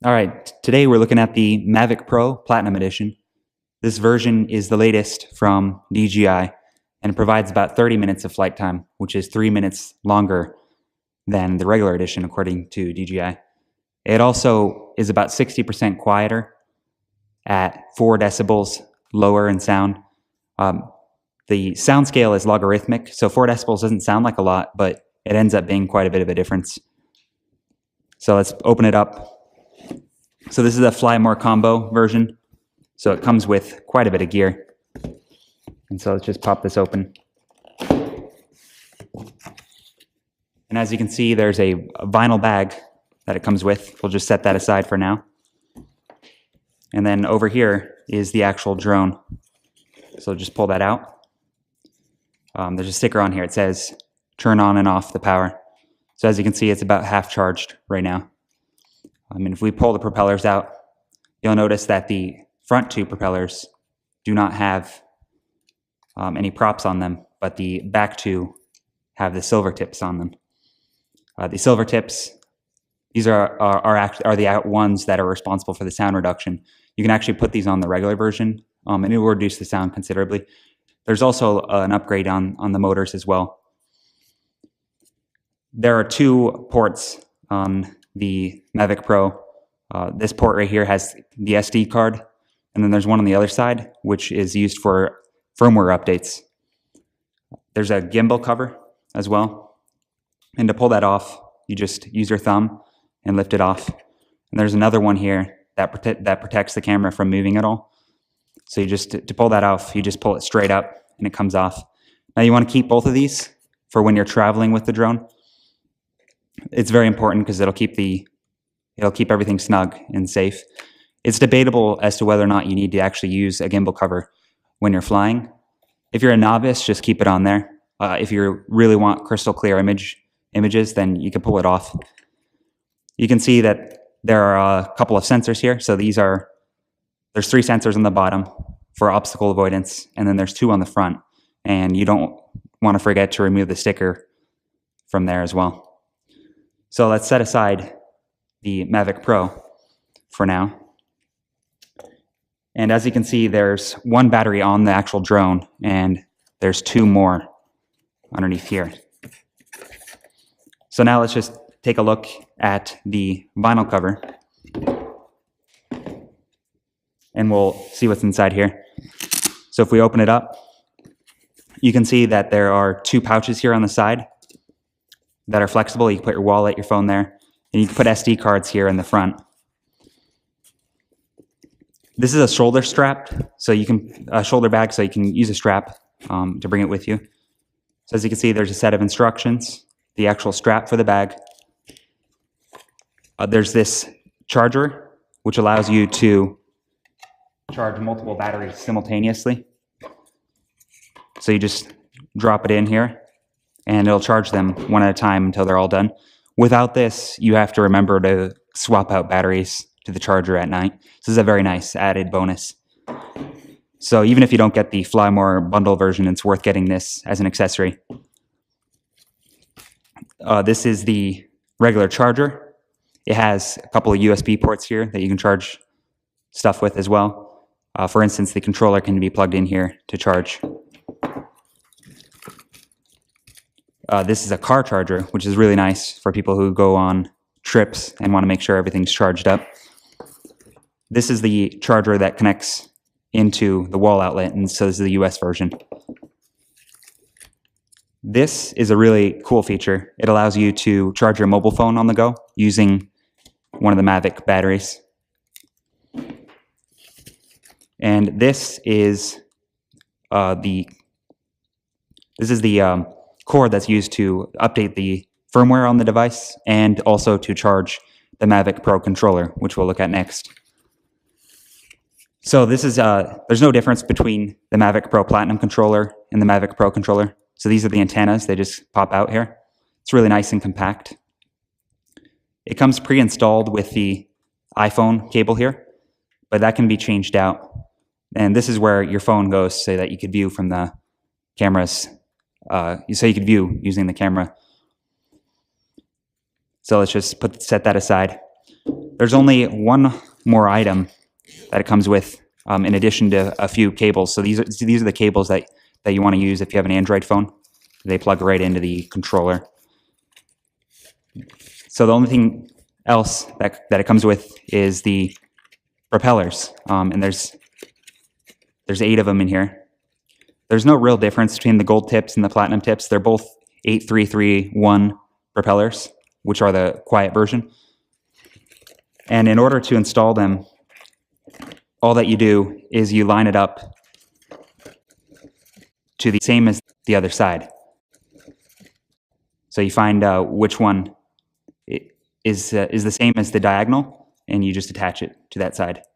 All right, today we're looking at the Mavic Pro Platinum Edition. This version is the latest from DJI and provides about 30 minutes of flight time, which is 3 minutes longer than the regular edition according to DJI. It also is about 60% quieter at 4 decibels lower in sound. The sound scale is logarithmic, so 4 decibels doesn't sound like a lot, but it ends up being quite a bit of a difference. So let's open it up. So this is a Fly More combo version. So it comes with quite a bit of gear. And so let's just pop this open. And as you can see, there's a vinyl bag that it comes with. We'll just set that aside for now. And then over here is the actual drone. So just pull that out. There's a sticker on here. It says, turn on and off the power. So as you can see, it's about half charged right now. And if we pull the propellers out, you'll notice that the front 2 propellers do not have any props on them, but the back 2 have the silver tips on them. The silver tips, these are the ones that are responsible for the sound reduction. You can actually put these on the regular version, and it will reduce the sound considerably. There's also an upgrade on the motors as well. There are 2 ports on the Mavic Pro. This port right here has the SD card, and then there's one on the other side, which is used for firmware updates. There's a gimbal cover as well. And to pull that off, you just use your thumb and lift it off. And there's another one here that protects the camera from moving at all. So you just, to pull that off, you just pull it straight up and it comes off. Now you want to keep both of these for when you're traveling with the drone. It's very important because it'll keep everything snug and safe. It's debatable as to whether or not you need to actually use a gimbal cover when you're flying. If you're a novice, just keep it on there. If you really want crystal clear images, then you can pull it off. You can see that there are a couple of sensors here. So there's 3 sensors on the bottom for obstacle avoidance, and then there's 2 on the front. And you don't want to forget to remove the sticker from there as well. So let's set aside the Mavic Pro for now. And as you can see, there's 1 battery on the actual drone, and there's 2 more underneath here. So now let's just take a look at the vinyl cover, and we'll see what's inside here. So if we open it up, you can see that there are 2 pouches here on the side that are flexible. You can put your wallet, your phone there, and you can put SD cards here in the front. This is a shoulder strap, so you can shoulder bag, so you can use a strap to bring it with you. So as you can see, there's a set of instructions, the actual strap for the bag. There's this charger, which allows you to charge multiple batteries simultaneously. So you just drop it in here, and it'll charge them one at a time until they're all done. Without this, you have to remember to swap out batteries to the charger at night. This is a very nice added bonus. So even if you don't get the Fly More bundle version, it's worth getting this as an accessory. This is the regular charger. It has a couple of USB ports here that you can charge stuff with as well. For instance, the controller can be plugged in here to charge. This is a car charger, which is really nice for people who go on trips and want to make sure everything's charged up. This is the charger that connects into the wall outlet, and so this is the US version. This is a really cool feature. It allows you to charge your mobile phone on the go using one of the Mavic batteries. And this is the cord that's used to update the firmware on the device and also to charge the Mavic Pro controller, which we'll look at next. So this is there's no difference between the Mavic Pro Platinum controller and the Mavic Pro controller. So these are the antennas. They just pop out here. It's really nice and compact. It comes pre-installed with the iPhone cable here, but that can be changed out. And this is where your phone goes so that you could view from the cameras. So you could view using the camera. So let's just set that aside. There's only one more item that it comes with in addition to a few cables. So these are the cables that you want to use if you have an Android phone. They plug right into the controller. So the only thing else that it comes with is the propellers, and there's 8 of them in here. There's no real difference between the gold tips and the platinum tips. They're both 8331 propellers, which are the quiet version. And in order to install them, all that you do is you line it up to the same as the other side. So you find which one is the same as the diagonal, and you just attach it to that side.